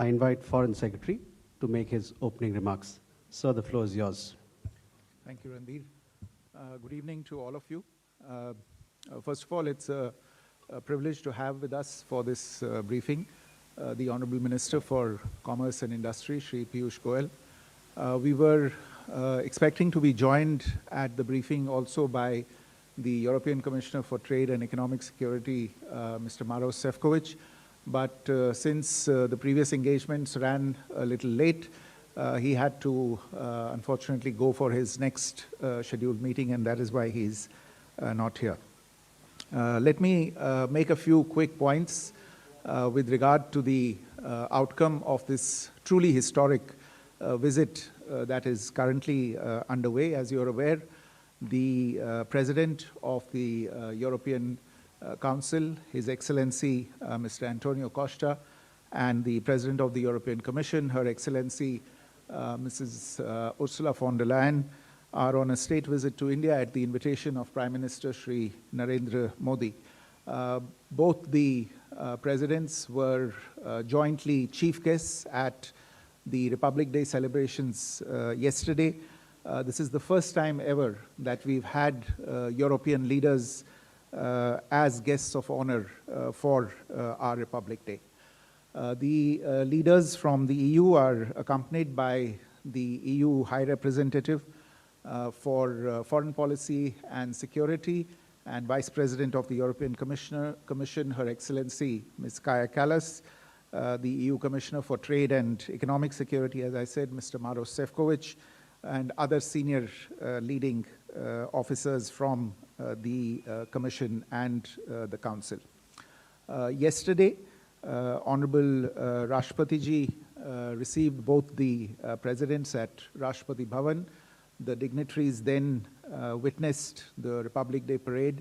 I invite Foreign Secretary to make his opening remarks. Sir, the floor is yours. Thank you, Randir. Good evening to all of you. First of all, it's a privilege to have with us for this briefing the Honorable Minister for Commerce and Industry, Shri Piyush Goyal. We were expecting to be joined at the briefing also by the European Commissioner for Trade and Economic Security, Mr. Maros Sefcovic, but since the previous engagements ran a little late, he had to unfortunately go for his next scheduled meeting, and that is why he's not here. Let me make a few quick points with regard to the outcome of this truly historic visit that is currently underway. As you're aware, the President of the European Council, His Excellency Mr. Antonio Costa, and the President of the European Commission, Her Excellency Mrs. Ursula von der Leyen, are on a state visit to India at the invitation of Prime Minister Shri Narendra Modi. Both the presidents were jointly chief guests at the Republic Day celebrations yesterday. This is the first time ever that we've had European leaders as guests of honor for our Republic Day. The leaders from the EU are accompanied by the EU High Representative for Foreign Policy and Security and Vice President of the European Commission, Her Excellency Ms. Kaja Kallas, the EU Commissioner for Trade and Economic Security, as I said, Mr. Maros Sefcovic, and other senior leading officers from the Commission and the Council. Yesterday, Honorable Rashtrapati Ji received both the presidents at Rashtrapati Bhavan. The dignitaries then witnessed the Republic Day parade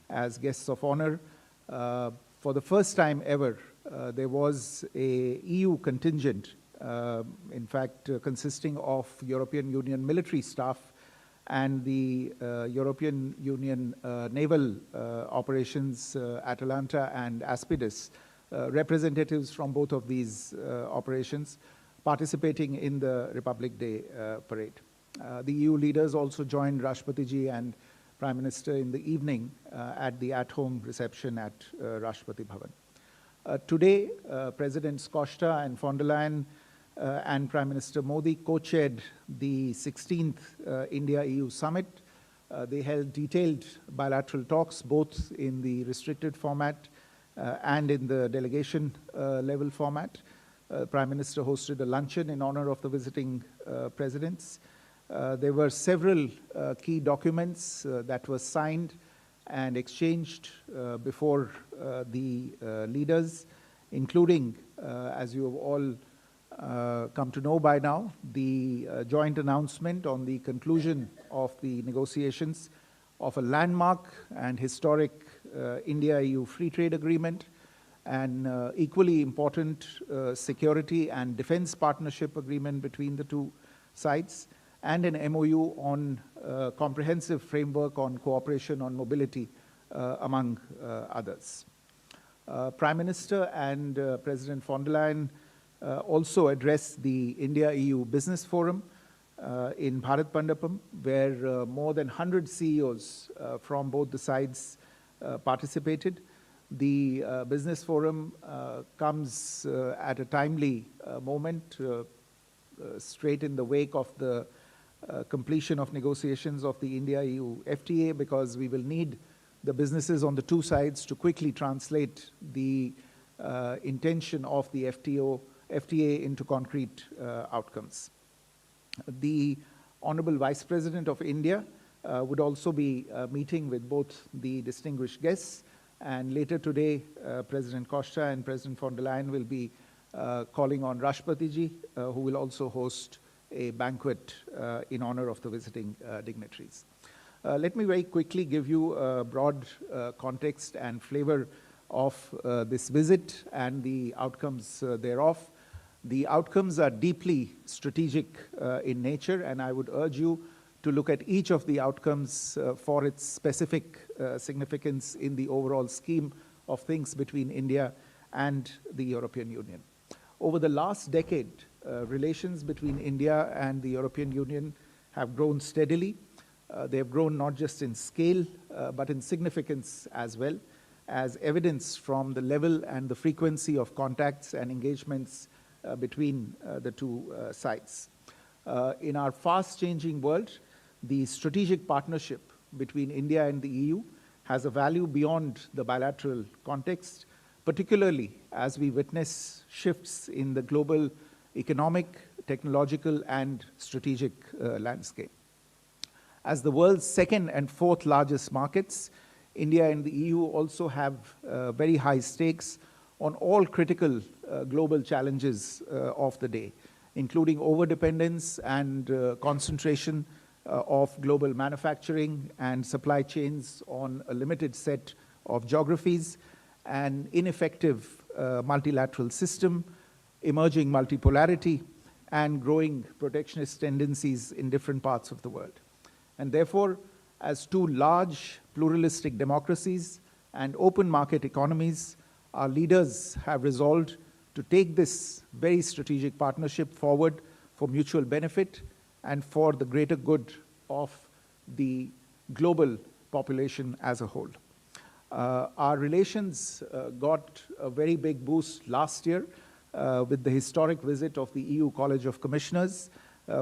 as guests of honor. For the first time ever, there was a EU contingent, in fact, consisting of European Union military staff and the European Union naval operations, Atalanta and Aspidus, representatives from both of these operations participating in the Republic Day parade. The EU leaders also joined Rashtrapati Ji and Prime Minister in the evening at the at-home reception at Rashtrapati Bhavan. Today, Presidents Costa and von der Leyen and Prime Minister Modi co-chaired the 16th India-EU Summit. They held detailed bilateral talks, both in the restricted format and in the delegation level format. Prime Minister hosted a luncheon in honor of the visiting presidents. There were several key documents that were signed and exchanged before the leaders, including, as you have all come to know by now, the joint announcement on the conclusion of the negotiations of a landmark and historic India-EU free trade agreement, an equally important security and defense partnership agreement between the two sides, and an MOU on a comprehensive framework on cooperation on mobility, among others. Prime Minister and President von der Leyen also addressed the India-EU Business Forum in Bharat Mandapam, where more than 100 CEOs from both the sides participated. The Business Forum comes at a timely moment, straight in the wake of the completion of negotiations of the India-EU FTA, because we will need the businesses on the two sides to quickly translate the intention of the FTA into concrete outcomes. The Honorable Vice President of India would also be meeting with both the distinguished guests, and later today, President Costa and President von der Leyen will be calling on Rashtrapati Ji, who will also host a banquet in honor of the visiting dignitaries. Let me very quickly give you a broad context and flavor of this visit and the outcomes thereof. The outcomes are deeply strategic in nature, and I would urge you to look at each of the outcomes for its specific significance in the overall scheme of things between India and the European Union. Over the last decade, relations between India and the European Union have grown steadily. They have grown not just in scale, but in significance as well, as evidence from the level and the frequency of contacts and engagements between the two sides. In our fast-changing world, the strategic partnership between India and the EU has a value beyond the bilateral context, particularly as we witness shifts in the global economic, technological, and strategic landscape. As the world's second and fourth largest markets, India and the EU also have very high stakes on all critical global challenges of the day, including overdependence and concentration of global manufacturing and supply chains on a limited set of geographies, an ineffective multilateral system, emerging multipolarity, and growing protectionist tendencies in different parts of the world. And therefore, as two large pluralistic democracies and open market economies, our leaders have resolved to take this very strategic partnership forward for mutual benefit and for the greater good of the global population as a whole. Our relations got a very big boost last year with the historic visit of the EU College of Commissioners,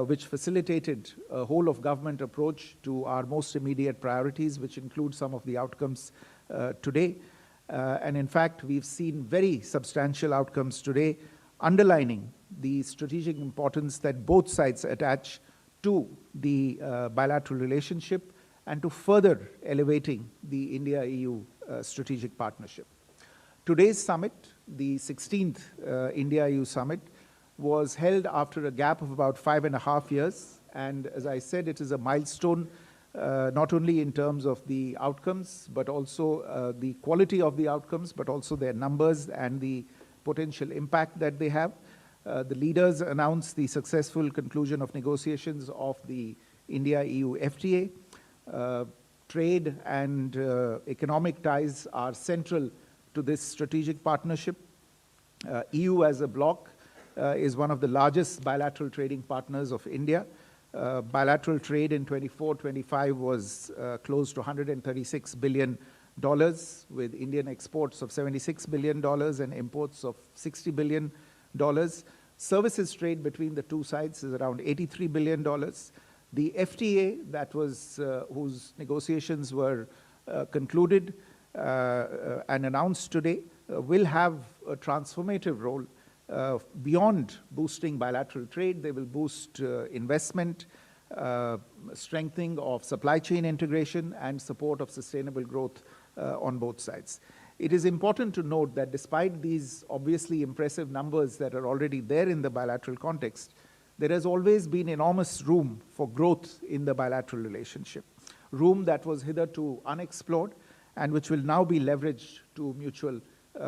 which facilitated a whole-of-government approach to our most immediate priorities, which include some of the outcomes today. And in fact, we've seen very substantial outcomes today, underlining the strategic importance that both sides attach to the bilateral relationship and to further elevating the India-EU strategic partnership. Today's summit, the 16th India-EU summit, was held after a gap of about 5.5 years. And as I said, it is a milestone, not only in terms of the outcomes, but also the quality of the outcomes, but also their numbers and the potential impact that they have. The leaders announced the successful conclusion of negotiations of the India-EU FTA. Trade and economic ties are central to this strategic partnership. EU as a bloc is one of the largest bilateral trading partners of India. Bilateral trade in 24-25 was close to $136 billion, with Indian exports of $76 billion and imports of $60 billion. Services trade between the two sides is around $83 billion. The FTA that was, whose negotiations were concluded and announced today will have a transformative role. Beyond boosting bilateral trade, they will boost investment, strengthening of supply chain integration, and support of sustainable growth on both sides. It is important to note that despite these obviously impressive numbers that are already there in the bilateral context, there has always been enormous room for growth in the bilateral relationship, room that was hitherto unexplored and which will now be leveraged to mutual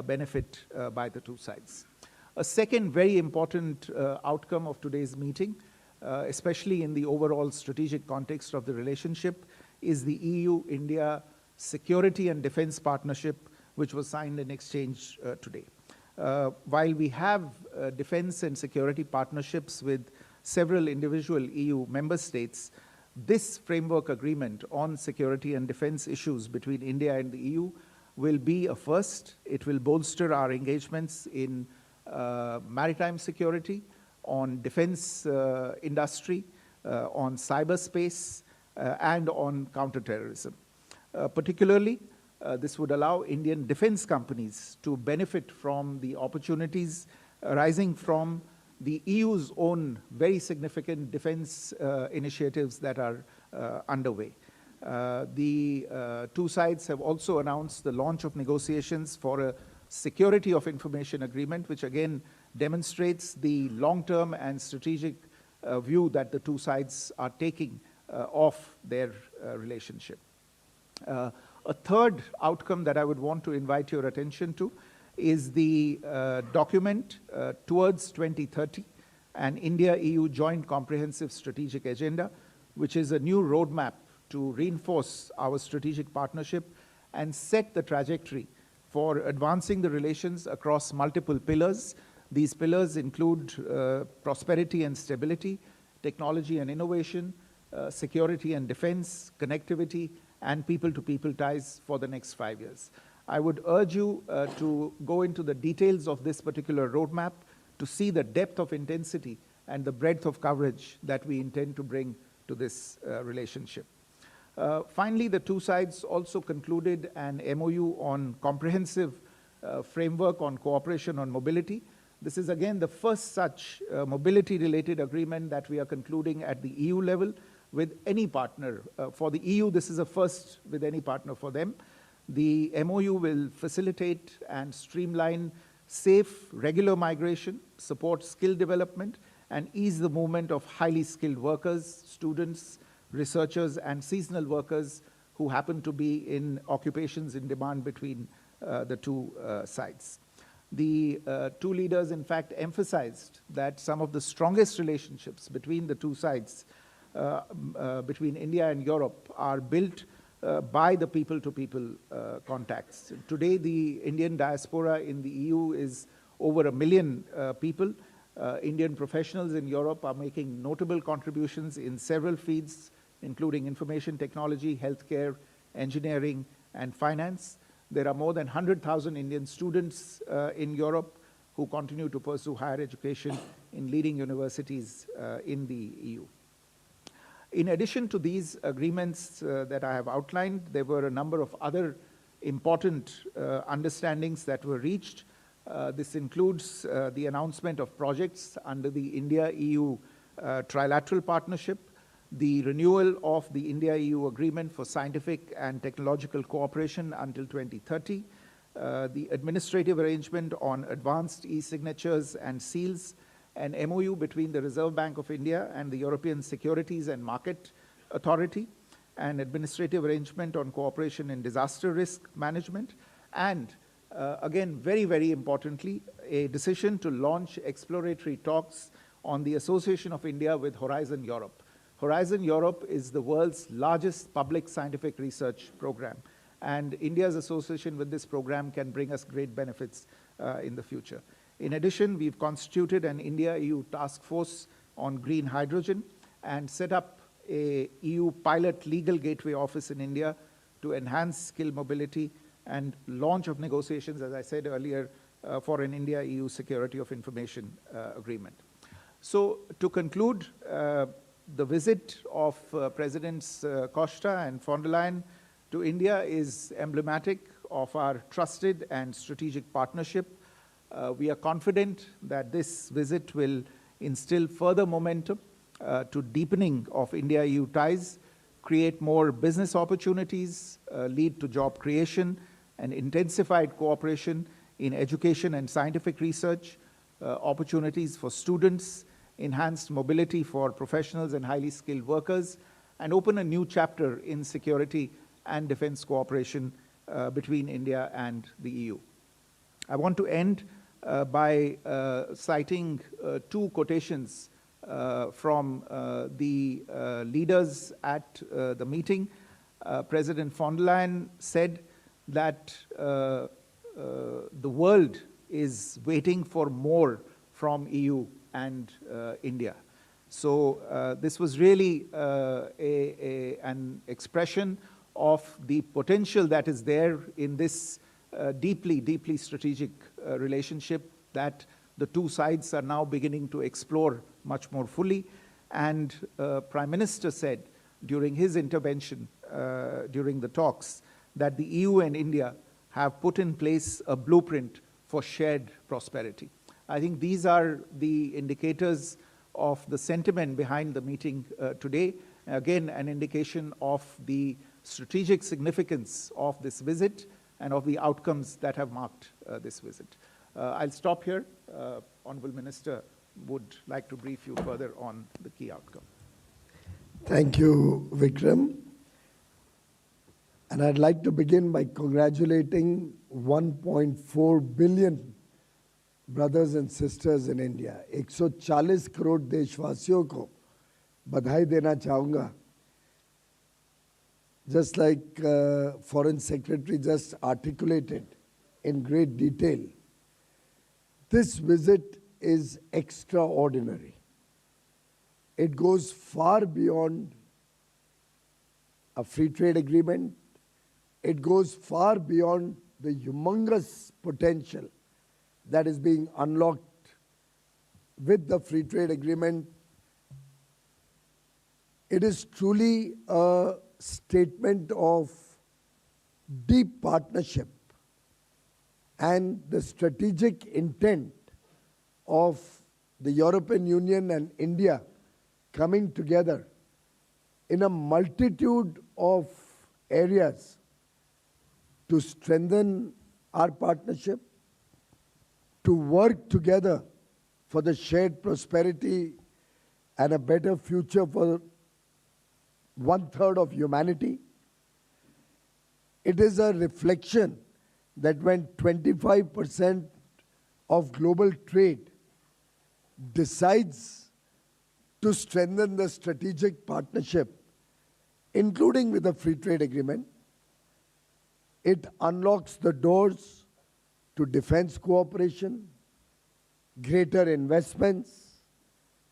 benefit by the two sides. A second very important outcome of today's meeting, especially in the overall strategic context of the relationship, is the EU-India Security and Defense Partnership, which was signed in exchange today. While we have defense and security partnerships with several individual EU member states, this framework agreement on security and defense issues between India and the EU will be a first. It will bolster our engagements in maritime security, on defense industry, on cyberspace, and on counterterrorism. Particularly, this would allow Indian defense companies to benefit from the opportunities arising from the EU's own very significant defense initiatives that are underway. The two sides have also announced the launch of negotiations for a security of information agreement, which again demonstrates the long-term and strategic view that the two sides are taking of their relationship. A third outcome that I would want to invite your attention to is the document Towards 2030, an India-EU Joint Comprehensive Strategic Agenda, which is a new roadmap to reinforce our strategic partnership and set the trajectory for advancing the relations across multiple pillars, These pillars include prosperity and stability, technology and innovation, security and defense, connectivity, and people-to-people ties for the next 5 years. I would urge you to go into the details of this particular roadmap to see the depth of intensity and the breadth of coverage that we intend to bring to this relationship. Finally, the two sides also concluded an MOU on comprehensive framework on cooperation on mobility. This is again the first such mobility-related agreement that we are concluding at the EU level with any partner. For the EU, this is a first with any partner for them. The MOU will facilitate and streamline safe, regular migration, support skill development, and ease the movement of highly skilled workers, students, researchers, and seasonal workers who happen to be in occupations in demand between the two sides. The two leaders, in fact, emphasized that some of the strongest relationships between the two sides, between India and Europe, are built by the people-to-people contacts. Today, the Indian diaspora in the EU is over 1 million people. Indian professionals in Europe are making notable contributions in several fields, including information technology, healthcare, engineering, and finance. There are more than 100,000 Indian students in Europe who continue to pursue higher education in leading universities in the EU. In addition to these agreements that I have outlined, there were a number of other important understandings that were reached. This includes the announcement of projects under the India-EU trilateral partnership, the renewal of the India-EU agreement for scientific and technological cooperation until 2030, the administrative arrangement on advanced e-signatures and seals, an MOU between the Reserve Bank of India and the European Securities and Market Authority, an administrative arrangement on cooperation in disaster risk management, and again, very, very importantly, a decision to launch exploratory talks on the association of India with Horizon Europe. Horizon Europe is the world's largest public scientific research program, and India's association with this program can bring us great benefits in the future. In addition, we've constituted an India-EU task force on green hydrogen and set up a EU pilot legal gateway office in India to enhance skill mobility and launch of negotiations, as I said earlier, for an India-EU security of information agreement. So to conclude, the visit of Presidents Costa and von der Leyen to India is emblematic of our trusted and strategic partnership. We are confident that this visit will instill further momentum to deepening of India-EU ties, create more business opportunities, lead to job creation, and intensified cooperation in education and scientific research, opportunities for students, enhanced mobility for professionals and highly skilled workers, and open a new chapter in security and defense cooperation between India and the EU. I want to end by citing two quotations from the leaders at the meeting. President von der Leyen said that the world is waiting for more from EU and India. So this was really an expression of the potential that is there in this deeply, deeply strategic relationship that the two sides are now beginning to explore much more fully. And Prime Minister said during his intervention during the talks that the EU and India have put in place a blueprint for shared prosperity. I think these are the indicators of the sentiment behind the meeting today. Again, an indication of the strategic significance of this visit and of the outcomes that have marked this visit. I'll stop here. Honorable Minister would like to brief you further on the key outcome. Thank you, Vikram. And I'd like to begin by congratulating 1.4 billion brothers and sisters in India. 140 crore देशवासियों को बधाई देना चाहूँगा. Just like Foreign Secretary just articulated in great detail, this visit is extraordinary. It goes far beyond a free trade agreement. It goes far beyond the humongous potential that is being unlocked with the free trade agreement. It is truly a statement of deep partnership and the strategic intent of the European Union and India coming together in a multitude of areas to strengthen our partnership, to work together for the shared prosperity and a better future for 1/3 of humanity. It is a reflection that when 25% of global trade decides to strengthen the strategic partnership, including with the free trade agreement, it unlocks the doors to defense cooperation, greater investments,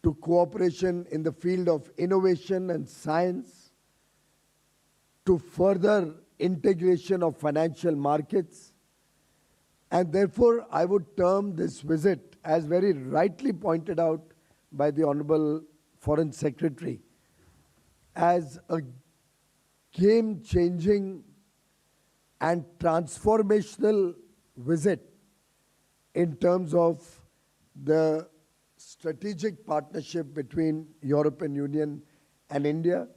to cooperation in the field of innovation and science, to further integration of financial markets. And therefore, I would term this visit, as very rightly pointed out by the Honorable Foreign Secretary, as a game-changing and transformational visit in terms of the strategic partnership between European Union and India.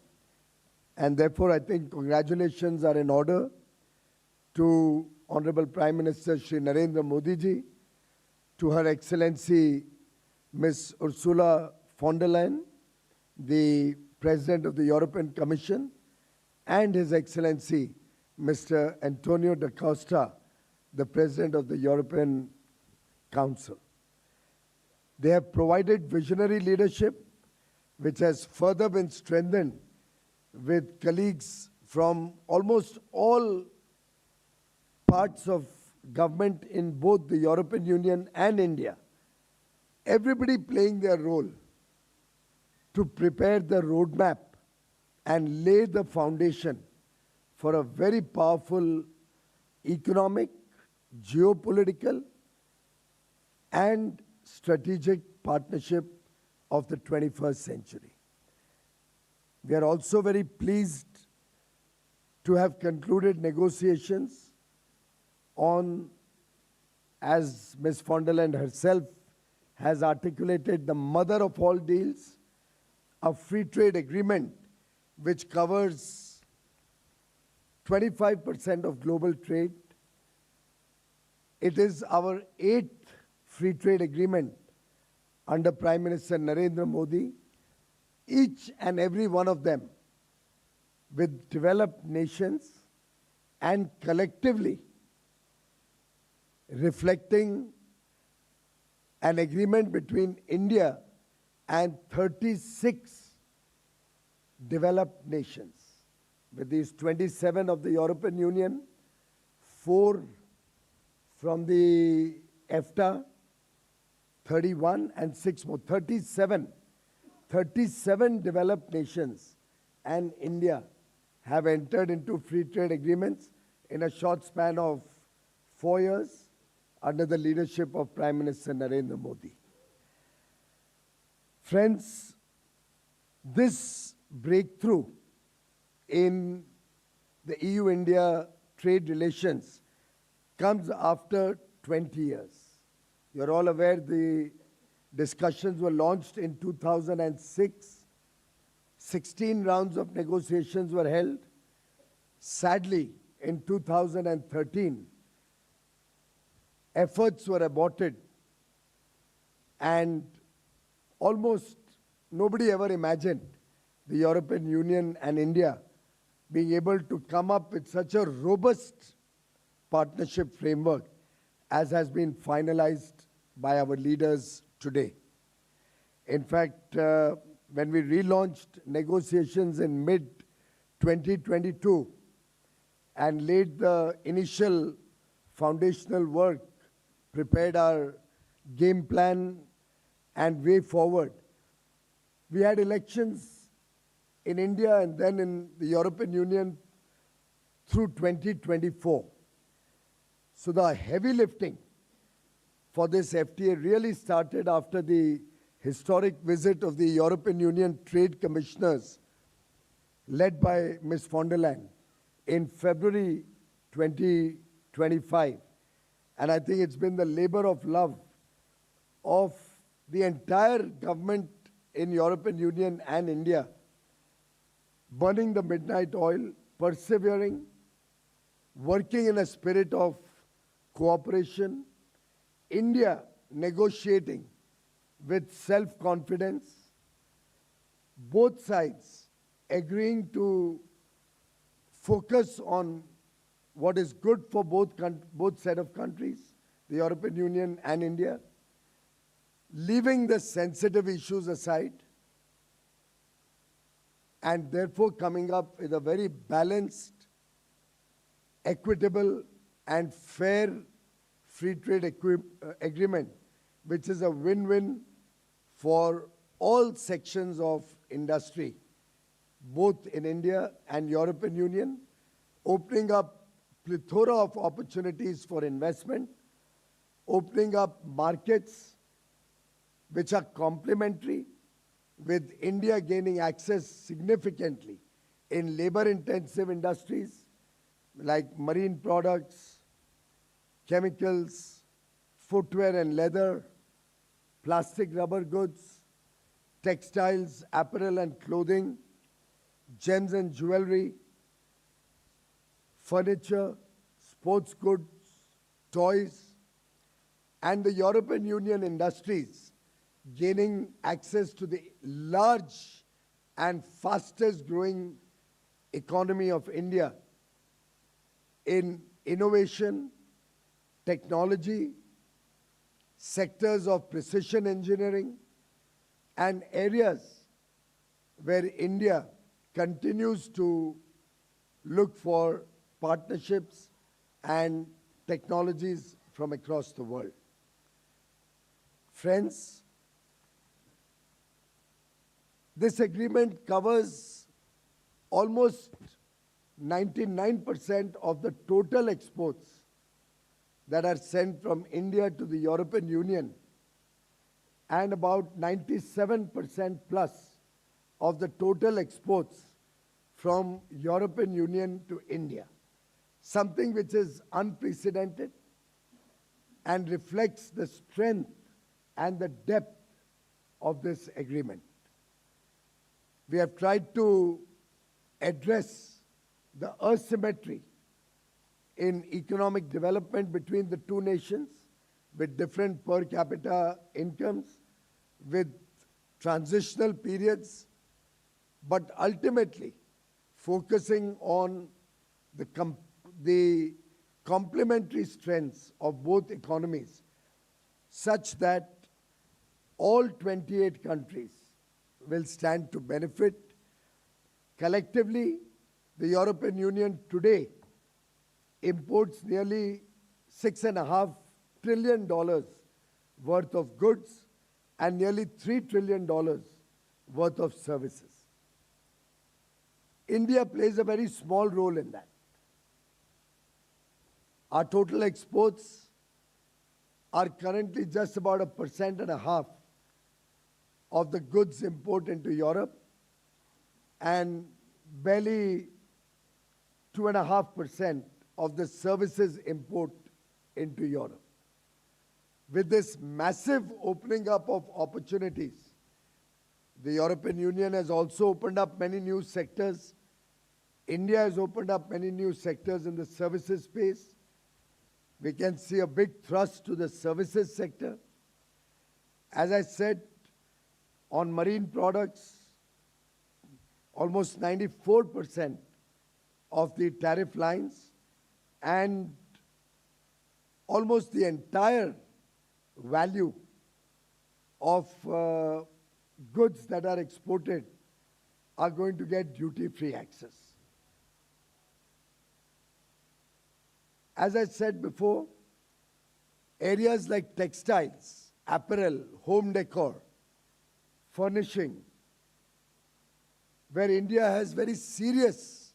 And therefore, I think congratulations are in order to Honorable Prime Minister Shri Narendra Modi ji, to Her Excellency Ms. Ursula von der Leyen, the President of the European Commission, and His Excellency Mr. Antonio da Costa, the President of the European Council. They have provided visionary leadership, which has further been strengthened with colleagues from almost all parts of government in both the European Union and India. Everybody playing their role to prepare the roadmap and lay the foundation for a very powerful economic, geopolitical, and strategic partnership of the 21st century. We are also very pleased to have concluded negotiations on, as Ms. von der Leyen herself has articulated, the mother of all deals, a free trade agreement which covers 25% of global trade. It is our 8th free trade agreement under Prime Minister Narendra Modi, each and every one of them with developed nations and collectively reflecting an agreement between India and 36 developed nations. With these 27 of the European Union, 4 from the EFTA, 31 and 6 more, 37 developed nations and India have entered into free trade agreements in a short span of 4 years under the leadership of Prime Minister Narendra Modi. Friends, this breakthrough in the EU-India trade relations comes after 20 years. You're all aware the discussions were launched in 2006. 16 rounds of negotiations were held. Sadly, in 2013, efforts were aborted and almost nobody ever imagined the European Union and India being able to come up with such a robust partnership framework as has been finalized by our leaders today. In fact, when we relaunched negotiations in mid-2022 and laid the initial foundational work, prepared our game plan and way forward. We had elections in India and then in the European Union through 2024. So the heavy lifting for this FTA really started after the historic visit of the European Union Trade Commissioners led by Ms. von der Leyen in February 2025. And I think it's been the labor of love of the entire government in European Union and India, burning the midnight oil, persevering, working in a spirit of cooperation, India negotiating with self-confidence, both sides agreeing to focus on what is good for both set of countries, the European Union and India, leaving the sensitive issues aside, and therefore coming up with a very balanced, equitable, and fair free trade agreement, which is a win-win for all sections of industry, both in India and European Union, opening up plethora of opportunities for investment, opening up markets which are complementary, with India gaining access significantly in labor-intensive industries like marine products, chemicals, footwear and leather, plastic rubber goods, textiles, apparel and clothing, gems and jewelry, furniture, sports goods, toys, and the European Union industries gaining access to the large and fastest growing economy of India in innovation, technology, sectors of precision engineering, and areas where India continues to look for partnerships and technologies from across the world. Friends, this agreement covers almost 99% of the total exports that are sent from India to the European Union, and about 97% plus of the total exports from European Union to India, something which is unprecedented and reflects the strength and the depth of this agreement. We have tried to address the asymmetry in economic development between the two nations, with different per capita incomes, with transitional periods, but ultimately focusing on the complementary strengths of both economies, such that all 28 countries will stand to benefit. Collectively, the European Union today imports nearly $6.5 trillion worth of goods and nearly $3 trillion worth of services. India plays a very small role in that. Our total exports are currently just about 1.5% of the goods imported into Europe, and barely 2.5% of the services import into Europe. With this massive opening up of opportunities, the European Union has also opened up many new sectors. India has opened up many new sectors in the services space. We can see a big thrust to the services sector. As I said, on marine products, almost 94% of the tariff lines and almost the entire value of goods that are exported are going to get duty-free access. As I said before, areas like textiles apparel, home decor, furnishing, where India has very serious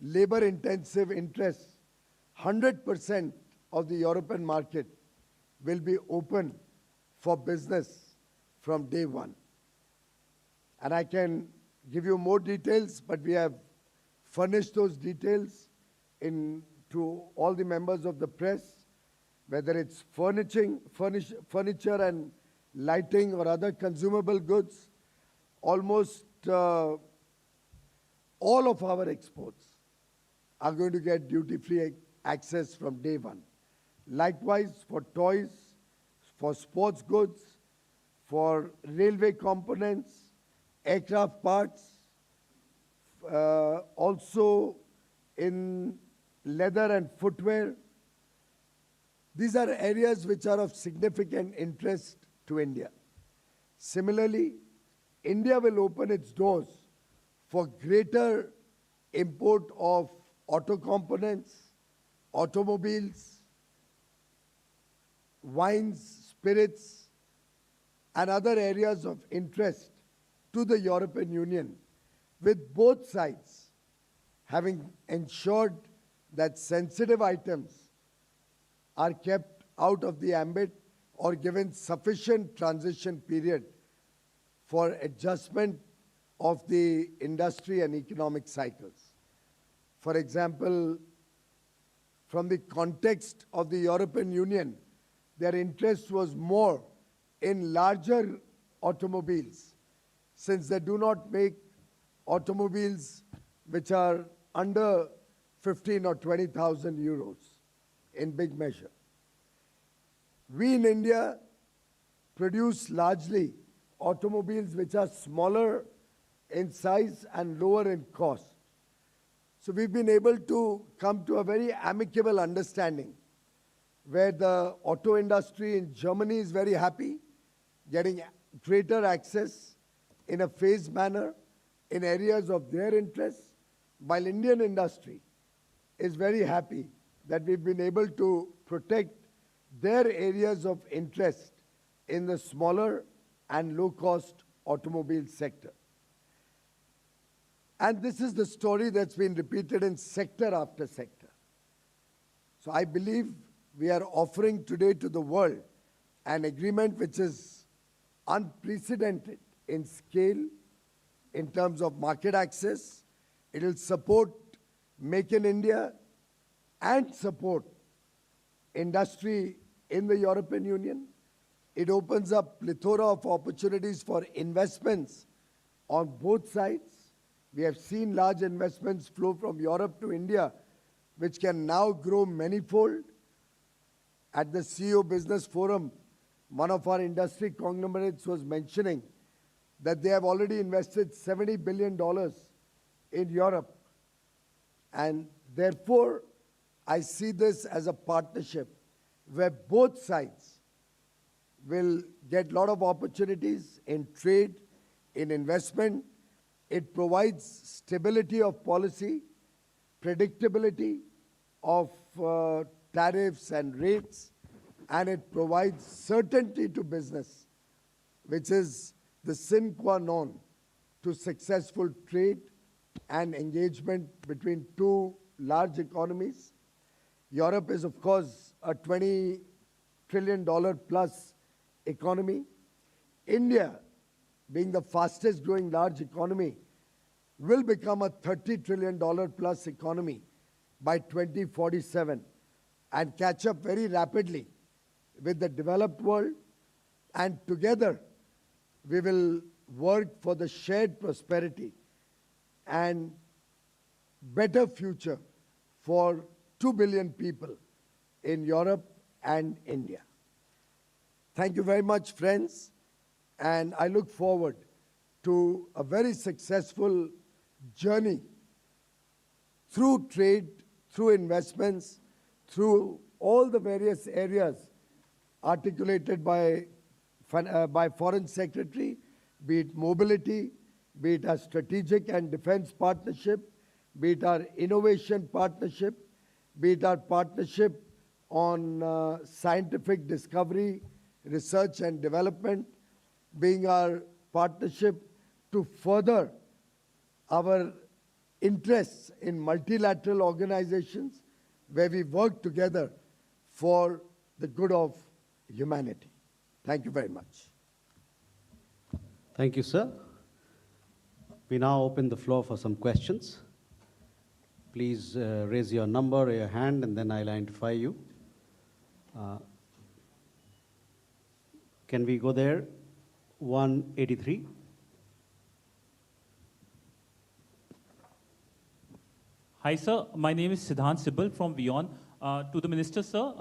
labor-intensive interests. 100% of the European market will be open for business from day one. And I can give you more details, but we have furnished those details to all the members of the press, whether it's furniture and lighting or other consumable goods. Almost all of our exports are going to get duty-free access from day one. Likewise, for toys, for sports goods, for railway components, aircraft parts, also in leather and footwear. These are areas which are of significant interest to India. Similarly, India will open its doors for greater import of auto components, automobiles, wines, spirits, and other areas of interest to the European Union, with both sides having ensured that sensitive items are kept out of the ambit or given sufficient transition period for adjustment of the industry and economic cycles. For example, from the context of the European Union, their interest was more in larger automobiles, since they do not make automobiles which are under 15 or 20,000 euros in big measure. We in India produce largely automobiles which are smaller in size and lower in cost. So we've been able to come to a very amicable understanding where the auto industry in Germany is very happy, getting greater access in a phased manner in areas of their interest, while Indian industry is very happy that we've been able to protect their areas of interest in the smaller and low-cost automobile sector. And this is the story that's been repeated in sector after sector. So I believe we are offering today to the world an agreement which is unprecedented in scale, in terms of market access. It will support Make in India and support industry in the European Union. It opens up plethora of opportunities for investments on both sides. We have seen large investments flow from Europe to India, which can now grow manifold. At the CEO Business Forum, one of our industry conglomerates was mentioning that they have already invested $70 billion in Europe. And therefore, I see this as a partnership where both sides will get a lot of opportunities in trade, in investment. It provides stability of policy, predictability of tariffs and rates, and it provides certainty to business, which is the sine qua non to successful trade and engagement between two large economies. Europe is, of course, a $20 trillion plus economy. India, being the fastest growing large economy, will become a $30 trillion plus economy by 2047 and catch up very rapidly with the developed world. And together, we will work for the shared prosperity and better future for 2 billion people in Europe and India. Thank you very much, friends, and I look forward to a very successful journey through trade, through investments, through all the various areas articulated by Foreign Secretary, be it mobility, be it our strategic and defense partnership, be it our innovation partnership, be it our partnership on scientific discovery research and development, being our partnership to further our interests in multilateral organizations where we work together for the good of humanity. Thank you very much. Thank you, sir. We now open the floor for some questions. Please raise your number or your hand, and then I'll identify you. Can we go there? 183. Hi, sir. My name is Siddhant Sibal from Beyond. To the Minister, sir,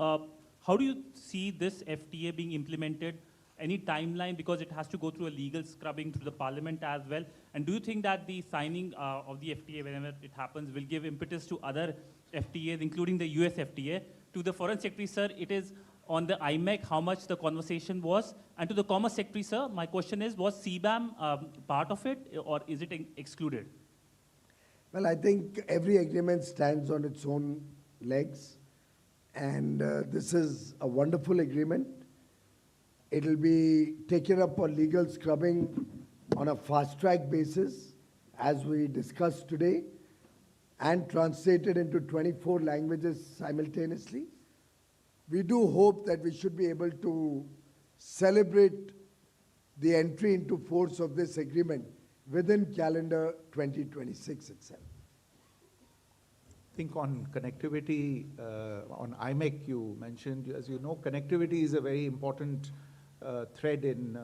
how do you see this FTA being implemented? Any timeline, because it has to go through a legal scrubbing through the Parliament as well? And do you think that the signing of the FTA, whenever it happens, will give impetus to other FTAs, including the US FTA? To the Foreign Secretary, sir, it is on the IMEC, how much the conversation was? And to the Commerce Secretary, sir, my question is, was CBAM part of it, or is it excluded? Well, I think every agreement stands on its own legs, and this is a wonderful agreement. It will be taken up for legal scrubbing on a fast-track basis, as we discussed today, and translated into 24 languages simultaneously. We do hope that we should be able to celebrate the entry into force of this agreement within calendar 2026 itself. I think on connectivity, on IMEC you mentioned, as you know, connectivity is a very important thread in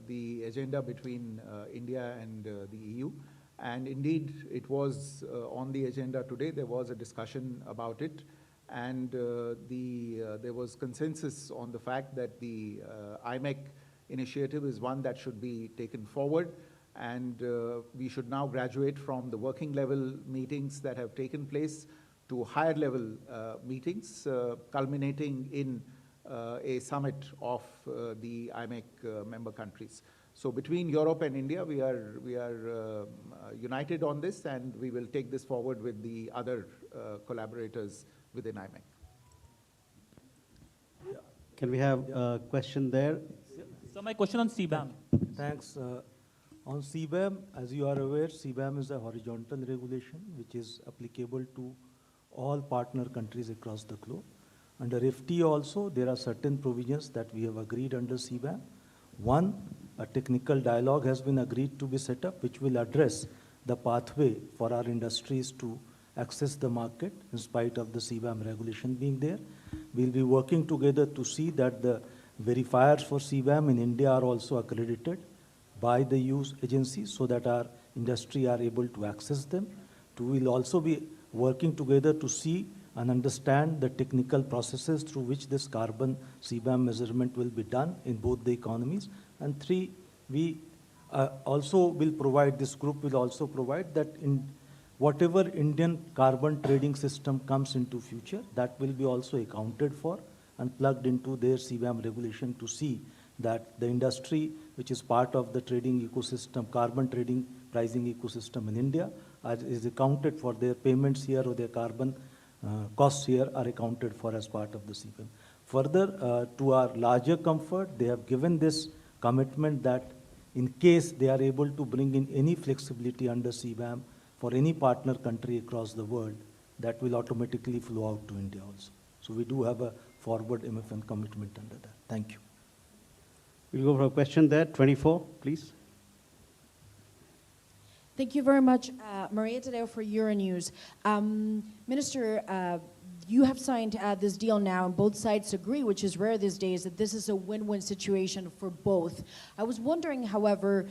the agenda between India and the EU. And indeed, it was on the agenda today. There was a discussion about it. And there was consensus on the fact that the IMEC initiative is one that should be taken forward. And we should now graduate from the working level meetings that have taken place to higher level meetings, culminating in a summit of the IMEC member countries. So between Europe and India, we are united on this, and we will take this forward with the other collaborators within IMEC. Can we have a question there? So my question on CBAM. Thanks. On CBAM, as you are aware, CBAM is a horizontal regulation which is applicable to all partner countries across the globe. Under FTA also, there are certain provisions that we have agreed under CBAM. One, a technical dialogue has been agreed to be set up, which will address the pathway for our industries to access the market in spite of the CBAM regulation being there. We'll be working together to see that the verifiers for CBAM in India are also accredited by the use agencies so that our industry are able to access them. We'll also be working together to see and understand the technical processes through which this carbon CBAM measurement will be done in both the economies. And three, we also will provide, this group will also provide that in whatever Indian carbon trading system comes into future, that will be also accounted for and plugged into their CBAM regulation to see that the industry, which is part of the trading ecosystem, carbon trading pricing ecosystem in India, is accounted for. Their payments here or their carbon costs here are accounted for as part of the CBAM. Further, to our larger comfort, they have given this commitment that in case they are able to bring in any flexibility under CBAM for any partner country across the world, that will automatically flow out to India also. So we do have a forward MFN commitment under that. Thank you. We'll go for a question there. 24, please. Thank you very much, Maria Tadeo for Euronews. Minister, you have signed this deal now, and both sides agree, which is rare these days, that this is a win-win situation for both. I was wondering, however,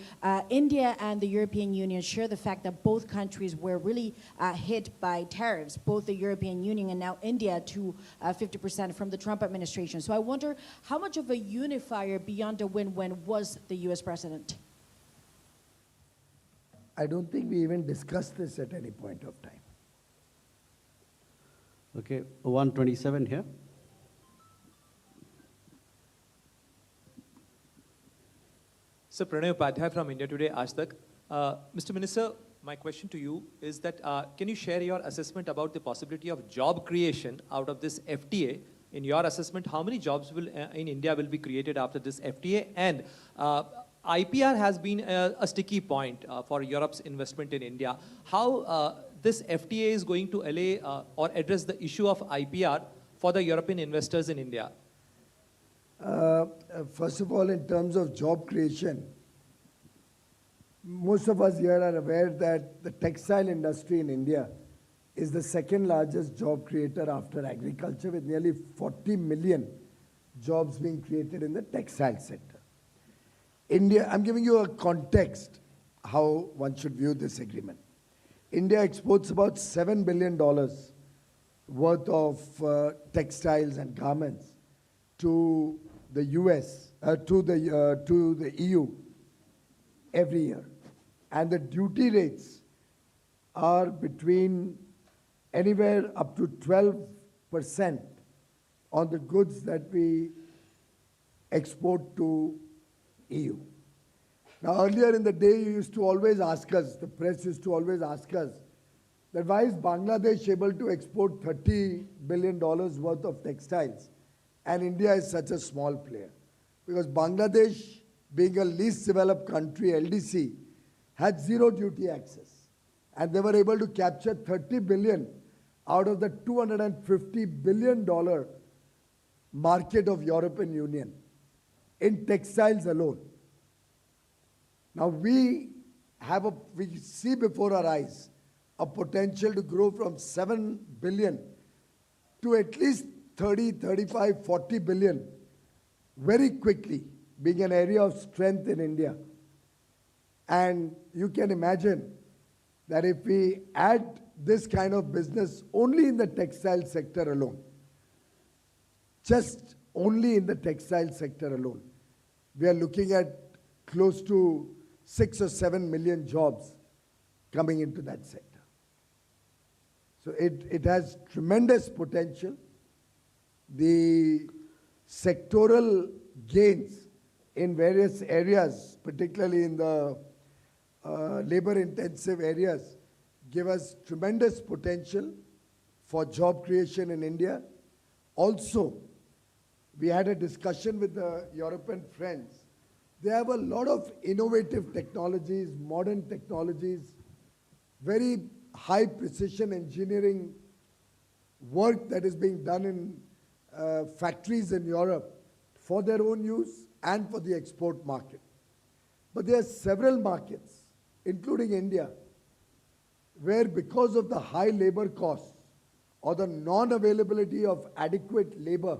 India and the European Union share the fact that both countries were really hit by tariffs, both the European Union and now India to 50% from the Trump administration. So I wonder how much of a unifier beyond a win-win was the US president? I don't think we even discussed this at any point of time. Okay, 127 here. Sir, Pranay Upadhyay from India Today, Aaj Tak. Mr. Minister, my question to you is that can you share your assessment about the possibility of job creation out of this FTA in your assessment, how many jobs will in India will be created after this FTA? And IPR has been a sticky point for Europe's investment in India. How this FTA is going to allay or address the issue of IPR for the European investors in India? First of all, in terms of job creation, most of us here are aware that the textile industry in India is the second largest job creator after agriculture, with nearly 40 million jobs being created in the textile sector. India, I'm giving you a context how one should view this agreement. India exports about $7 billion worth of textiles and garments to the US, to the EU every year. And the duty rates are between anywhere up to 12% on the goods that we export to EU. Now, earlier in the day, you used to always ask us, the press used to always ask us, that why is Bangladesh able to export $30 billion worth of textiles and India is such a small player? Because Bangladesh, being a least developed country, LDC, had zero duty access. And they were able to capture 30 billion out of the $250 billion market of European Union in textiles alone. Now we see before our eyes a potential to grow from 7 billion to at least 30, 35, 40 billion very quickly, being an area of strength in India. And you can imagine that if we add this kind of business only in the textile sector alone, just only in the textile sector alone, we are looking at close to 6 or 7 million jobs coming into that sector. So it has tremendous potential. The sectoral gains in various areas, particularly in the labor-intensive areas, give us tremendous potential for job creation in India. Also, we had a discussion with the European friends. They have a lot of innovative technologies, modern technologies, very high precision engineering work that is being done in factories in Europe for their own use and for the export market. But there are several markets, including India, where because of the high labor costs or the non-availability of adequate labor,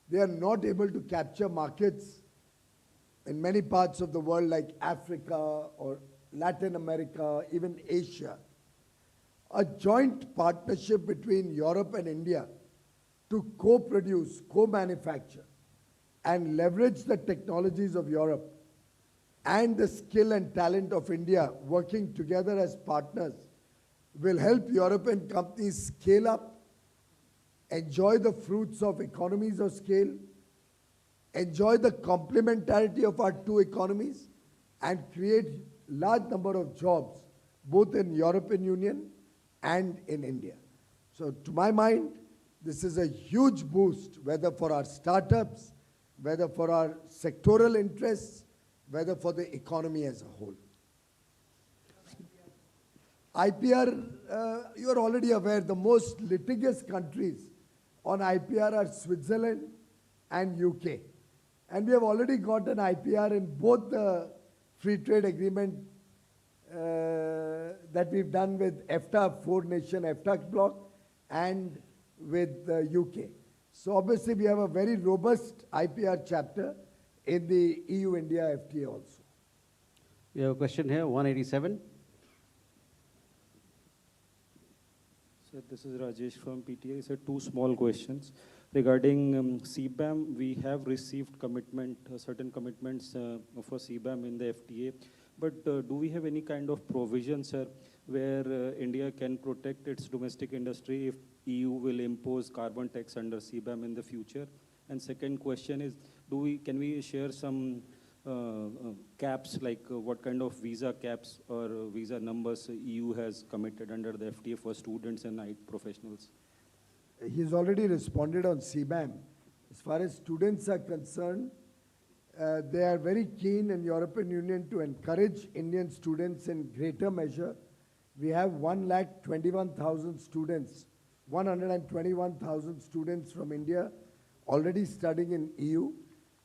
they are not able to capture markets in many parts of the world like Africa or Latin America, even Asia. A joint partnership between Europe and India to co-produce, co-manufacture, and leverage the technologies of Europe and the skill and talent of India working together as partners will help European companies scale up, enjoy the fruits of economies of scale, enjoy the complementarity of our two economies, and create large number of jobs both in European Union and in India. So to my mind, this is a huge boost, whether for our startups, whether for our sectoral interests, whether for the economy as a whole. IPR, you are already aware, the most litigious countries on IPR are Switzerland and UK. And we have already got an IPR in both the free trade agreement that we've done with EFTA, four-nation EFTA bloc, and with the UK. So obviously we have a very robust IPR chapter in the EU-India FTA also. We have a question here, 187. Sir, this is Rajesh from PTA. Sir, two small questions. Regarding CBAM, we have received commitment, certain commitments for CBAM in the FTA. But do we have any kind of provision, sir, where India can protect its domestic industry if EU will impose carbon tax under CBAM in the future? And second question is, can we share some caps, like what kind of visa caps or visa numbers EU has committed under the FTA for students and IT professionals? he's already responded on CBAM. As far as students are concerned, they are very keen in European Union to encourage Indian students in greater measure. We have 121,000 students, 121,000 students from India already studying in EU,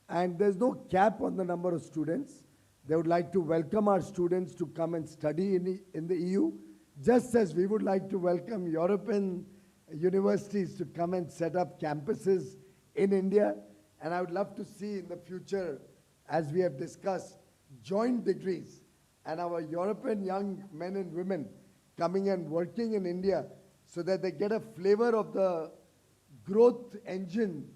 and there's no cap on the number of students. They would like to welcome our students to come and study in the EU, just as we would like to welcome European universities to come and set up campuses in India. And I would love to see in the future, as we have discussed, joint degrees and our European young men and women coming and working in India so that they get a flavor of the growth engine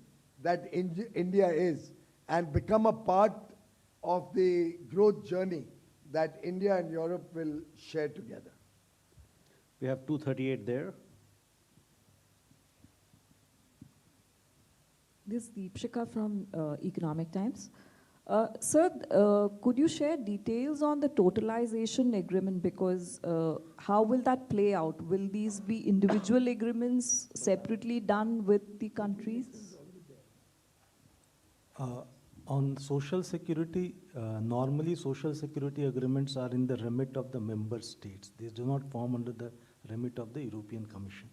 that India is and become a part of the growth journey that India and Europe will share together. We have 238 there. This is Deepshika from Economic Times. Sir, could you share details on the totalization agreement? Because how will that play out? Will these be individual agreements separately done with the countries? On social security, normally social security agreements are in the remit of the member states. They do not form under the remit of the European Commission.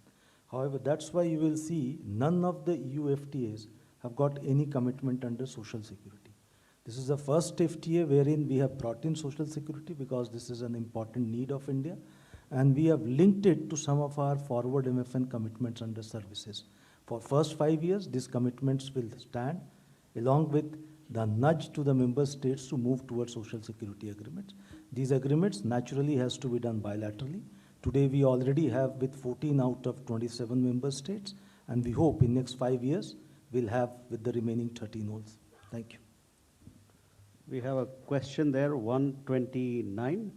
However, that's why you will see none of the EU FTAs have got any commitment under social security. This is the first FTA wherein we have brought in social security because this is an important need of India, and we have linked it to some of our forward MFN commitments under services. For first 5 years, these commitments will stand along with the nudge to the member states to move towards social security agreements. These agreements naturally has to be done bilaterally. Today we already have with 14 out of 27 member states, and we hope in next 5 years we'll have with the remaining 13 also. Thank you. We have a question there, 129.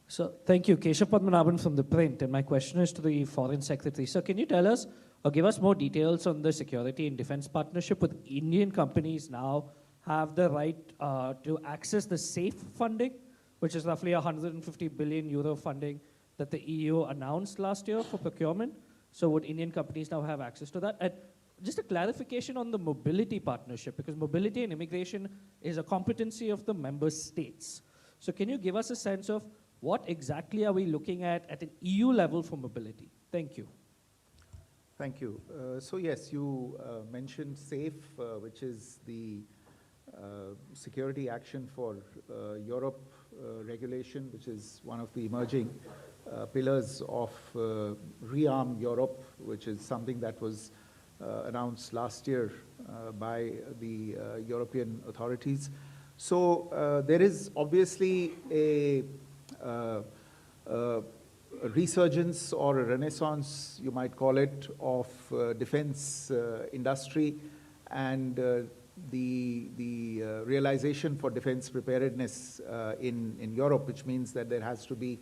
So, thank you. Keshav Padmanabhan from The Print, and my question is to the Foreign Secretary. So, can you tell us or give us more details on the security and defense partnership with Indian companies now have the right to access the SAFE funding, which is roughly 150 billion euro funding that the EU announced last year for procurement? So would Indian companies now have access to that? And just a clarification on the mobility partnership, because mobility and immigration is a competency of the member states. So can you give us a sense of what exactly are we looking at an EU level for mobility? Thank you. Thank you. So yes, you mentioned SAFE, which is the security action for Europe regulation, which is one of the emerging pillars of Rearm Europe, which is something that was announced last year by the European authorities. So there is obviously a resurgence or a renaissance, you might call it, of defense industry and the realization for defense preparedness in Europe, which means that there has to be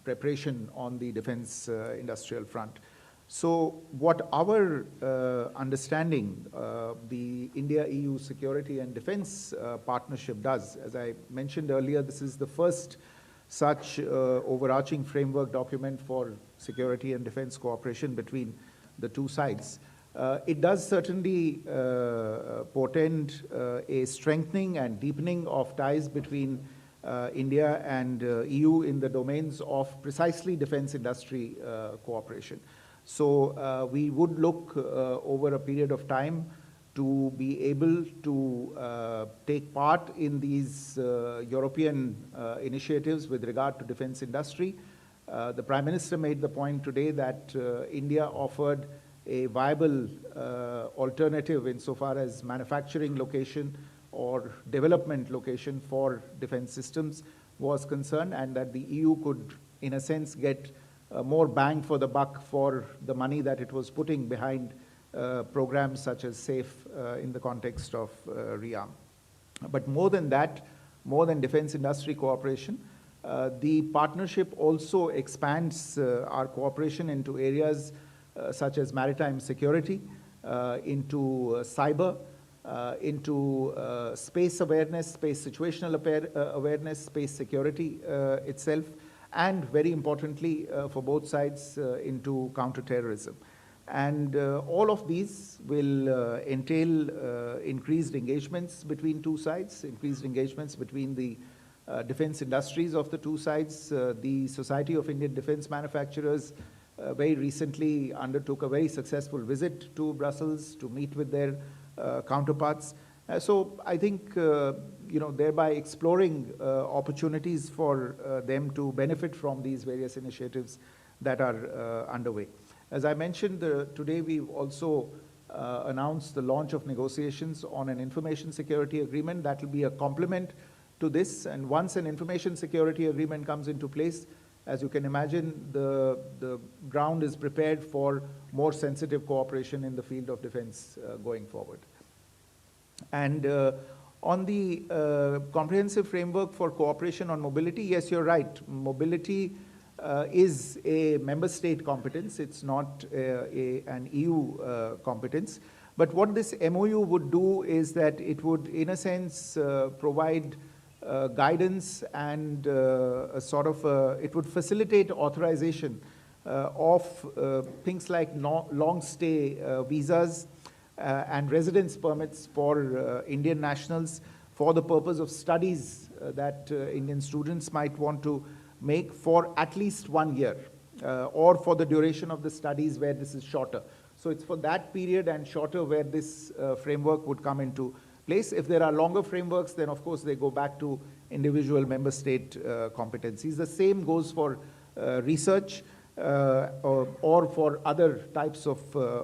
preparation on the defense industrial front. So what our understanding, the India-EU security and defense partnership does, as I mentioned earlier, this is the first such overarching framework document for security and defense cooperation between the two sides. It does certainly portend a strengthening and deepening of ties between India and EU in the domains of precisely defense industry cooperation. So we would look over a period of time to be able to take part in these European initiatives with regard to defense industry. The Prime Minister made the point today that India offered a viable alternative insofar as manufacturing location or development location for defense systems was concerned, and that the EU could, in a sense, get more bang for the buck for the money that it was putting behind programs such as SAFE in the context of Rearm. But more than that, more than defense industry cooperation, the partnership also expands our cooperation into areas such as maritime security, into cyber, into space awareness, space situational awareness, space security itself, and very importantly for both sides into counterterrorism. And all of these will entail increased engagements between two sides, increased engagements between the defense industries of the two sides. The Society of Indian Defense Manufacturers very recently undertook a very successful visit to Brussels to meet with their counterparts. So I think, thereby exploring opportunities for them to benefit from these various initiatives that are underway. As I mentioned, today we've also announced the launch of negotiations on an information security agreement that will be a complement to this. And once an information security agreement comes into place, as you can imagine, the ground is prepared for more sensitive cooperation in the field of defense going forward. And on the comprehensive framework for cooperation on mobility, yes, you're right. Mobility is a member state competence. It's not an EU competence. But what this MOU would do is that it would, in a sense, provide guidance and it would facilitate authorization of things like long stay visas and residence permits for Indian nationals for the purpose of studies that Indian students might want to make for at least 1 year or for the duration of the studies where this is shorter. So it's for that period and shorter where this framework would come into place. If there are longer frameworks, then of course they go back to individual member state competencies. The same goes for research or for other types of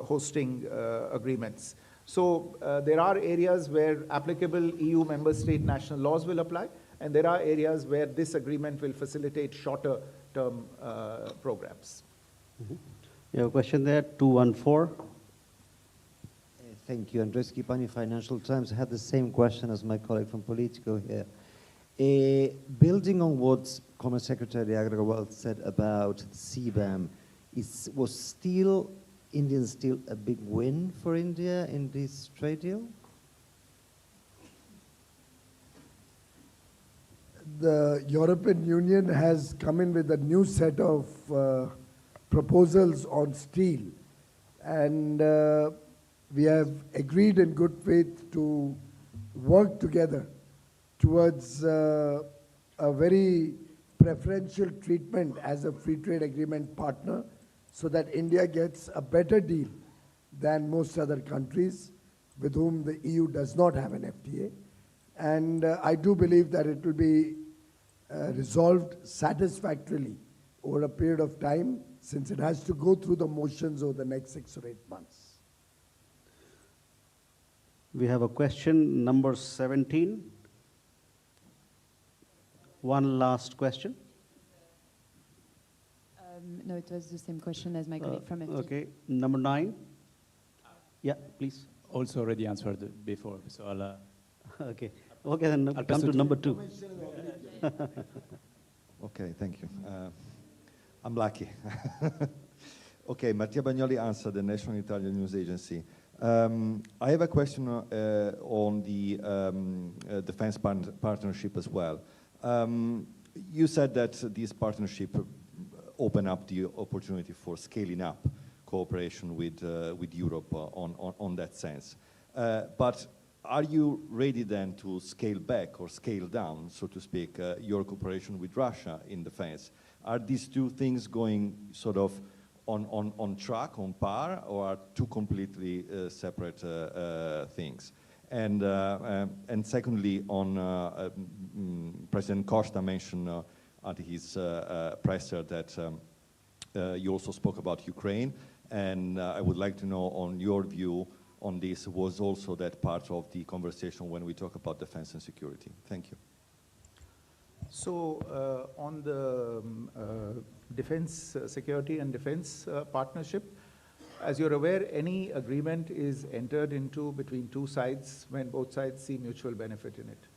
hosting agreements. So there are areas where applicable EU member state national laws will apply, and there are areas where this agreement will facilitate shorter term programs. Mm-hmm. You have a question there, 214. Thank you. Andres Kipani, Financial Times. I had the same question as my colleague from Politico here. Building on what Commerce Secretary Agrawal said about CBAM, was Indian steel a big win for India in this trade deal? The European Union has come in with a new set of proposals on steel, and we have agreed in good faith to work together towards a very preferential treatment as a free trade agreement partner, so that India gets a better deal than most other countries with whom the EU does not have an FTA. And I do believe that it will be resolved satisfactorily over a period of time, since it has to go through the motions over the next 6 or 8 months. We have a question, number 17. One last question. No, it was the same question as my colleague from FT. Okay, number 9. Yeah, please. Also already answered before, so I'll... Okay, then I'll come to number 2. Okay, thank you. I'm lucky. Okay, Mattia Bagnoli answered, the National Italian News Agency. I have a question on the defense partnership as well. You said that this partnership opened up the opportunity for scaling up cooperation with Europe on that sense. But are you ready then to scale back or scale down, so to speak, your cooperation with Russia in defense? Are these two things going sort of on track, on par, or are two completely separate things? And secondly, on President Costa mentioned at his presser that you also spoke about Ukraine, and I would like to know on your view on this, was also that part of the conversation when we talk about defense and security? Thank you. So on the defense, security and defense partnership, as you're aware, any agreement is entered into between two sides when both sides see mutual benefit in it.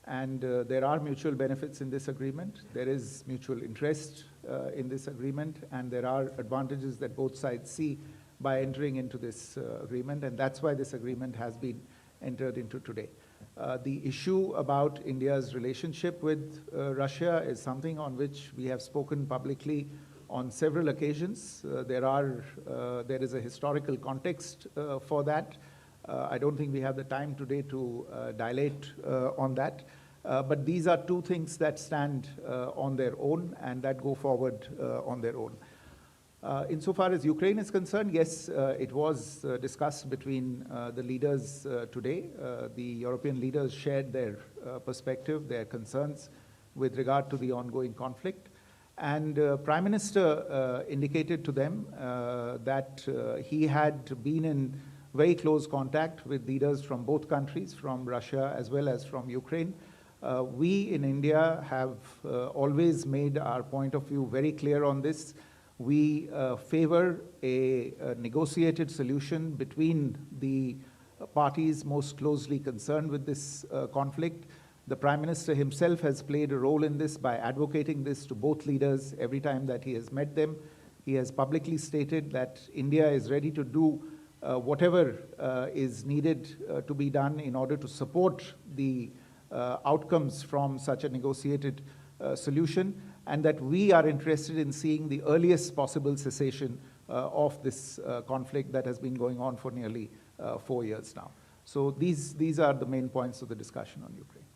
And there are mutual benefits in this agreement. There is mutual interest in this agreement, and there are advantages that both sides see by entering into this agreement, and that's why this agreement has been entered into today. The issue about India's relationship with Russia is something on which we have spoken publicly on several occasions. There is a historical context for that. I don't think we have the time today to dilate on that. But these are two things that stand on their own and that go forward on their own. Insofar as Ukraine is concerned, yes, it was discussed between the leaders today. The European leaders shared their perspective, their concerns with regard to the ongoing conflict. And Prime Minister indicated to them that he had been in very close contact with leaders from both countries, from Russia as well as from Ukraine. We in India have always made our point of view very clear on this. We favor a negotiated solution between the parties most closely concerned with this conflict. The Prime Minister himself has played a role in this by advocating this to both leaders every time that he has met them. He has publicly stated that India is ready to do whatever is needed to be done in order to support the outcomes from such a negotiated solution, and that we are interested in seeing the earliest possible cessation of this conflict that has been going on for nearly 4 years now. So these are the main points of the discussion on Ukraine.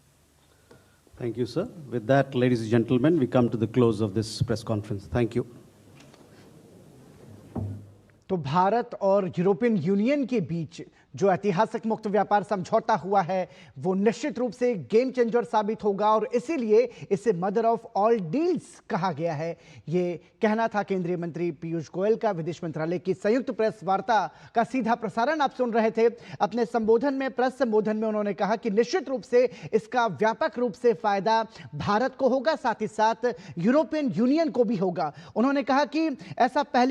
Thank you, sir. With that, ladies and gentlemen, we come to the close of this press conference. Thank you. तो भारत और European union के बीच जो ऐतिहासिक मुक्त व्यापार समझौता हुआ है वो निश्चित रूप से गेम चेंजर साबित होगा और इसीलिए इसे मदर ऑफ ऑल डील्स कहा गया है। ये कहना था केंद्रीय मंत्री पीयूष गोयल का। विदेश मंत्रालय की संयुक्त प्रेस वार्ता का सीधा प्रसारण आप सुन रहे थे। अपने संबोधन में, प्रेस संबोधन में उन्होंने कहा कि निश्चित रूप से इसका व्यापक रूप से फायदा भारत को होगा, साथ ही साथ यूरोपियन यूनियन को भी होगा। उन्होंने कहा कि ऐसा पहली